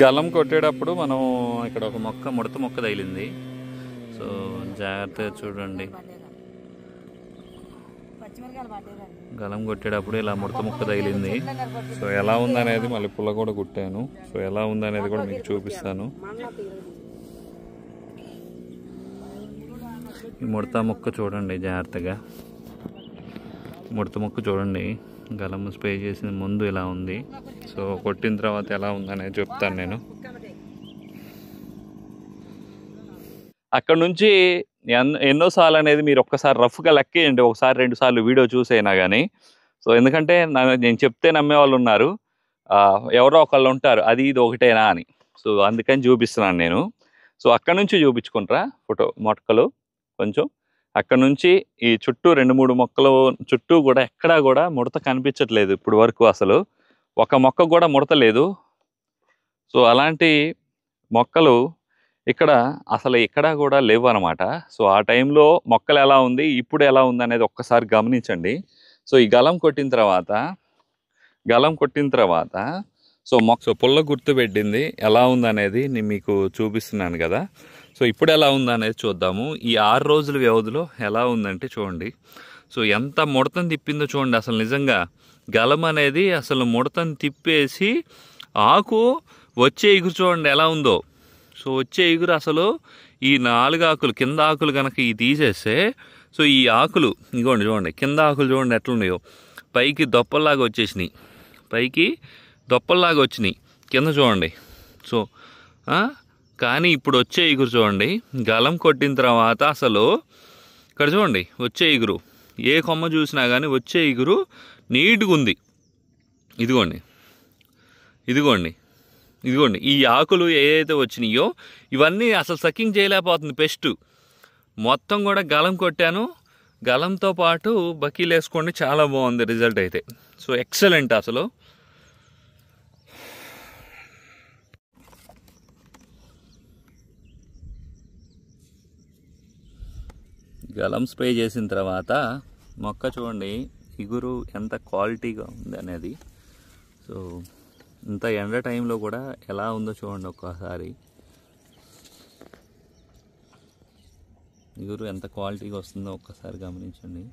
గలం కొట్టేటప్పుడు మనం ఇక్కడ ఒక ముడత మొక్క తగిలింది. సో జాగ్రత్తగా చూడండి. గలం కొట్టేటప్పుడు ఇలా ముడత మొక్క తగిలింది. సో ఎలా ఉందనేది మళ్ళీ పుల్ల కూడా కుట్టాను. సో ఎలా ఉందనేది కూడా మీకు చూపిస్తాను. ఈ ముడత మొక్క చూడండి జాగ్రత్తగా. ముడత మొక్క చూడండి, గలం స్ప్రే చేసిన ముందు ఇలా ఉంది. సో కొట్టిన తర్వాత ఎలా ఉందనేది చెప్తాను నేను. అక్కడ నుంచి ఎన్నోసార్లు అనేది మీరు ఒక్కసారి రఫ్గా లెక్కేయండి, ఒకసారి 2 సార్లు వీడియో చూసైనా కానీ. సో ఎందుకంటే నేను చెప్తే నమ్మే వాళ్ళు ఉన్నారు, ఎవరో ఒకళ్ళు ఉంటారు అది ఇది ఒకటేనా అని. సో అందుకని చూపిస్తున్నాను నేను. సో అక్కడ నుంచి చూపించుకుంటారా ఫోటో మొక్కలు కొంచెం. అక్కడ నుంచి ఈ చుట్టూ 2-3 మొక్కలు చుట్టూ కూడా ఎక్కడా కూడా ముడత కనిపించట్లేదు ఇప్పుడు వరకు. అసలు ఒక మొక్క కూడా ముడత లేదు. సో అలాంటి మొక్కలు ఇక్కడ అసలు ఎక్కడా కూడా లేవు అనమాట. సో ఆ టైంలో మొక్కలు ఎలా ఉంది, ఇప్పుడు ఎలా ఉంది అనేది ఒక్కసారి గమనించండి. సో ఈ గలం కొట్టిన తర్వాత సో పుల్ల గుర్తు పెట్టింది ఎలా ఉందనేది నేను మీకు చూపిస్తున్నాను కదా. సో ఇప్పుడు ఎలా ఉందనేది చూద్దాము. ఈ 6 రోజుల వ్యవధిలో ఎలా ఉందంటే చూడండి. సో ఎంత ముడతను తిప్పిందో చూడండి. అసలు నిజంగా గలం అనేది అసలు ముడతను తిప్పేసి ఆకు వచ్చే ఎగురు చూడండి ఎలా ఉందో. సో వచ్చే ఎగురు అసలు ఈ 4 ఆకులు కింద ఆకులు కనుక ఇవి తీసేస్తే, సో ఈ ఆకులు ఇగోండి చూడండి, కింద ఆకులు చూడండి ఎట్లున్నాయో, పైకి దొప్పల్లాగా వచ్చేసినాయి, కింద చూడండి. సో కానీ ఇప్పుడు వచ్చే ఎగురు చూడండి, గలం కొట్టిన తర్వాత అసలు ఇక్కడ చూడండి వచ్చే ఎగురు, ఏ కొమ్మ చూసినా కానీ వచ్చే ఎగురు నీట్గా ఉంది. ఇదిగోండి ఈ ఆకులు ఏదైతే వచ్చినాయో ఇవన్నీ అసలు సకింగ్ చేయలేకపోతుంది పెస్ట్. మొత్తం కూడా గలం కొట్టాను, గలంతో పాటు బకీలు వేసుకోండి, చాలా బాగుంది రిజల్ట్ అయితే. సో ఎక్సలెంట్ అసలు. గలం స్ప్రే చేసిన తర్వాత మొక్క చూడండి ఇగురు ఎంత క్వాలిటీగా ఉంది అనేది. సో ఇంత ఎండ టైంలో కూడా ఎలా ఉందో చూడండి ఒక్కసారి. ఇగురు ఎంత క్వాలిటీగా వస్తుందో ఒక్కసారి గమనించండి.